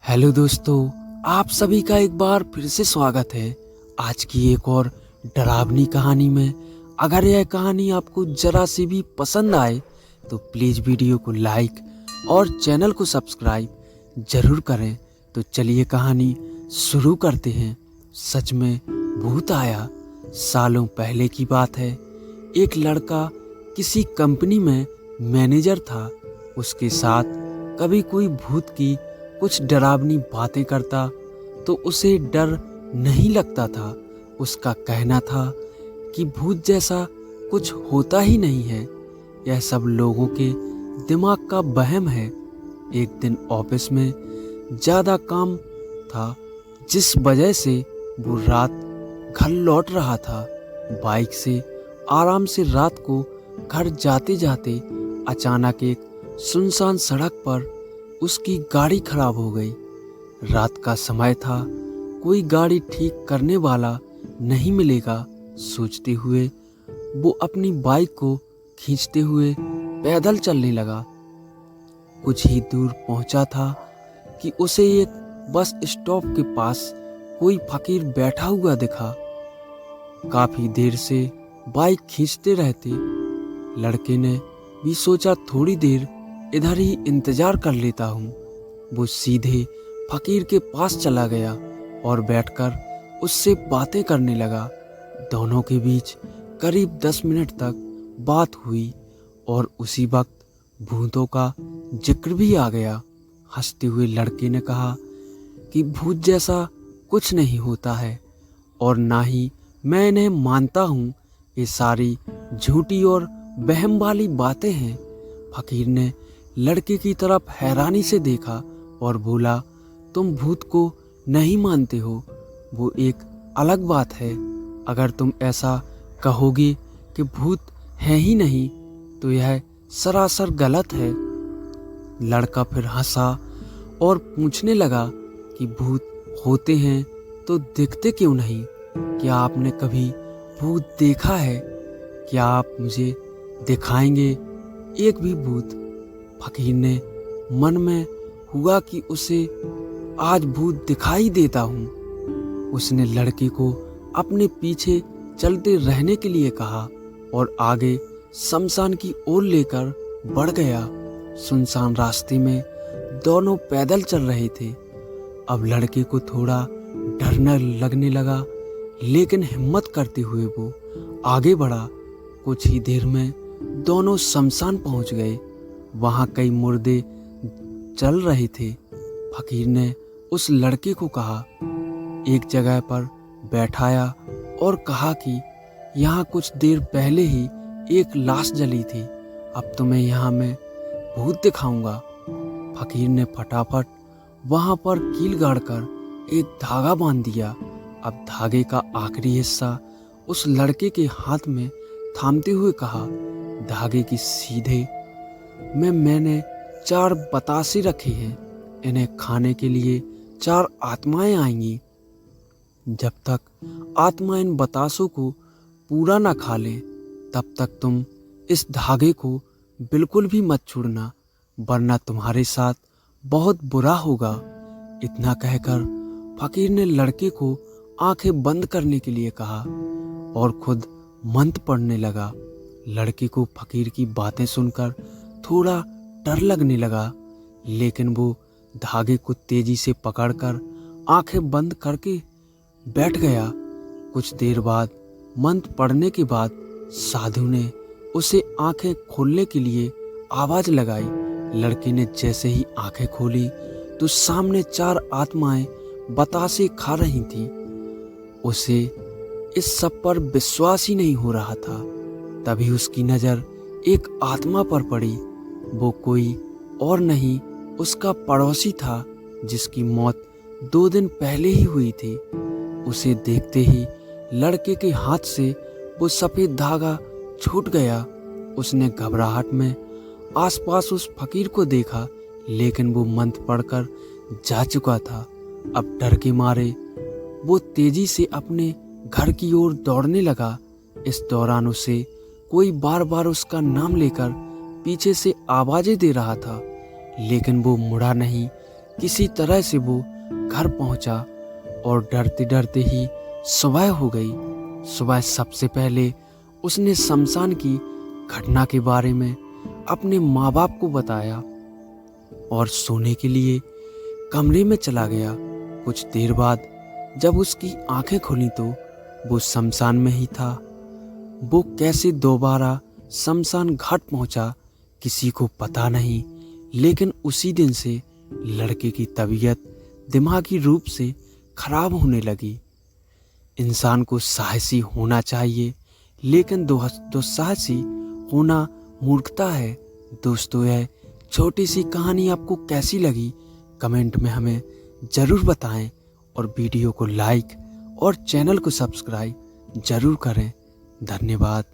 Hello दोस्तों, आप सभी का एक बार फिर से स्वागत है आज की एक और डरावनी कहानी में। अगर यह कहानी आपको जरा सी भी पसंद आए तो प्लीज़ वीडियो को लाइक और चैनल को सब्सक्राइब ज़रूर करें। तो चलिए कहानी शुरू करते हैं। सच में भूत आया। सालों पहले की बात है। एक लड़का किसी कंपनी में मैनेजर था। उसके साथ कभी कोई भूत की कुछ डरावनी बातें करता तो उसे डर नहीं लगता था। उसका कहना था कि भूत जैसा कुछ होता ही नहीं है, यह सब लोगों के दिमाग का वहम है। एक दिन ऑफिस में ज़्यादा काम था, जिस वजह से वो रात घर लौट रहा था। बाइक से आराम से रात को घर जाते जाते अचानक एक सुनसान सड़क पर उसकी गाड़ी खराब हो गई। रात का समय था, कोई गाड़ी ठीक करने वाला नहीं मिलेगा। सोचते हुए वो अपनी बाइक को खींचते हुए पैदल चलने लगा। कुछ ही दूर पहुंचा था कि उसे एक बस स्टॉप के पास कोई फकीर बैठा हुआ दिखा। काफी देर से बाइक खींचते रहते लड़के ने भी सोचा थोड़ी देर इधर ही इंतजार कर लेता हूँ। वो सीधे फकीर के पास चला गया और बैठकर उससे बातें करने लगा। दोनों के बीच करीब 10 मिनट तक बात हुई और उसी वक्त भूतों का जिक्र भी आ गया। हंसते हुए लड़के ने कहा कि भूत जैसा कुछ नहीं होता है और ना ही मैं इन्हें मानता हूँ। ये सारी झूठी और वहम वाली बातें हैं। फकीर ने लड़के की तरफ हैरानी से देखा और बोला, तुम भूत को नहीं मानते हो, वो एक अलग बात है। अगर तुम ऐसा कहोगे कि भूत है ही नहीं तो यह सरासर गलत है। लड़का फिर हंसा और पूछने लगा कि भूत होते हैं तो दिखते क्यों नहीं? क्या आपने कभी भूत देखा है? क्या आप मुझे दिखाएंगे एक भी भूत? फकीर ने मन में हुआ कि उसे आज भूत दिखाई देता हूँ। उसने लड़के को अपने पीछे चलते रहने के लिए कहा और आगे शमशान की ओर लेकर बढ़ गया। सुनसान रास्ते में दोनों पैदल चल रहे थे। अब लड़के को थोड़ा डर लगने लगा, लेकिन हिम्मत करते हुए वो आगे बढ़ा। कुछ ही देर में दोनों शमशान पहुंच गए। वहां कई मुर्दे चल रहे थे। फकीर ने उस लड़के को कहा, एक जगह पर बैठाया और कहा कि यहाँ कुछ देर पहले ही एक लाश जली थी। अब तुम्हें यहाँ मैं भूत दिखाऊंगा। फकीर ने फटाफट वहां पर कील गाड़कर एक धागा बांध दिया। अब धागे का आखिरी हिस्सा उस लड़के के हाथ में थामते हुए कहा, धागे की सीधे में मैंने 4 बतासे रखे हैं। इन्हें खाने के लिए 4 आत्माएं आएंगी। जब तक आत्मा इन बतासों को पूरा ना खा ले तब तक तुम इस धागे को बिल्कुल भी मत छोड़ना, वरना तुम्हारे साथ बहुत बुरा होगा। इतना कहकर फकीर ने लड़के को आंखें बंद करने के लिए कहा और खुद मंत्र पढ़ने लगा। लड़के को फकीर की बातें सुनकर थोड़ा डर लगने लगा, लेकिन वो धागे को तेजी से पकड़कर आंखें बंद करके बैठ गया। कुछ देर बाद मंत्र पढ़ने के बाद साधु ने उसे आंखें खोलने के लिए आवाज लगाई। लड़के ने जैसे ही आंखें खोली तो सामने 4 आत्माएं बतासे खा रही थीं। उसे इस सब पर विश्वास ही नहीं हो रहा था। तभी उसकी नजर एक आत्मा पर पड़ी। वो कोई और नहीं, उसका पड़ोसी था जिसकी मौत 2 दिन पहले ही हुई थी। उसे देखते ही लड़के के हाथ से वो सफेद धागा छूट गया। उसने घबराहट में आसपास उस फकीर को देखा, लेकिन वो मंत्र पढ़कर जा चुका था। अब डर के मारे वो तेजी से अपने घर की ओर दौड़ने लगा। इस दौरान उसे कोई बार बार उसका नाम लेकर पीछे से आवाजें दे रहा था, लेकिन वो मुड़ा नहीं। किसी तरह से वो घर पहुंचा और डरते डरते ही सुबह हो गई। सुबह सबसे पहले उसने शमशान की घटना के बारे में अपने माँ बाप को बताया और सोने के लिए कमरे में चला गया। कुछ देर बाद जब उसकी आंखें खुली तो वो शमशान में ही था। वो कैसे दोबारा शमशान घाट पहुंचा किसी को पता नहीं, लेकिन उसी दिन से लड़के की तबीयत दिमागी रूप से खराब होने लगी। इंसान को साहसी होना चाहिए, लेकिन दुस्साहसी होना मूर्खता है। दोस्तों, यह छोटी सी कहानी आपको कैसी लगी कमेंट में हमें ज़रूर बताएं और वीडियो को लाइक और चैनल को सब्सक्राइब ज़रूर करें। धन्यवाद।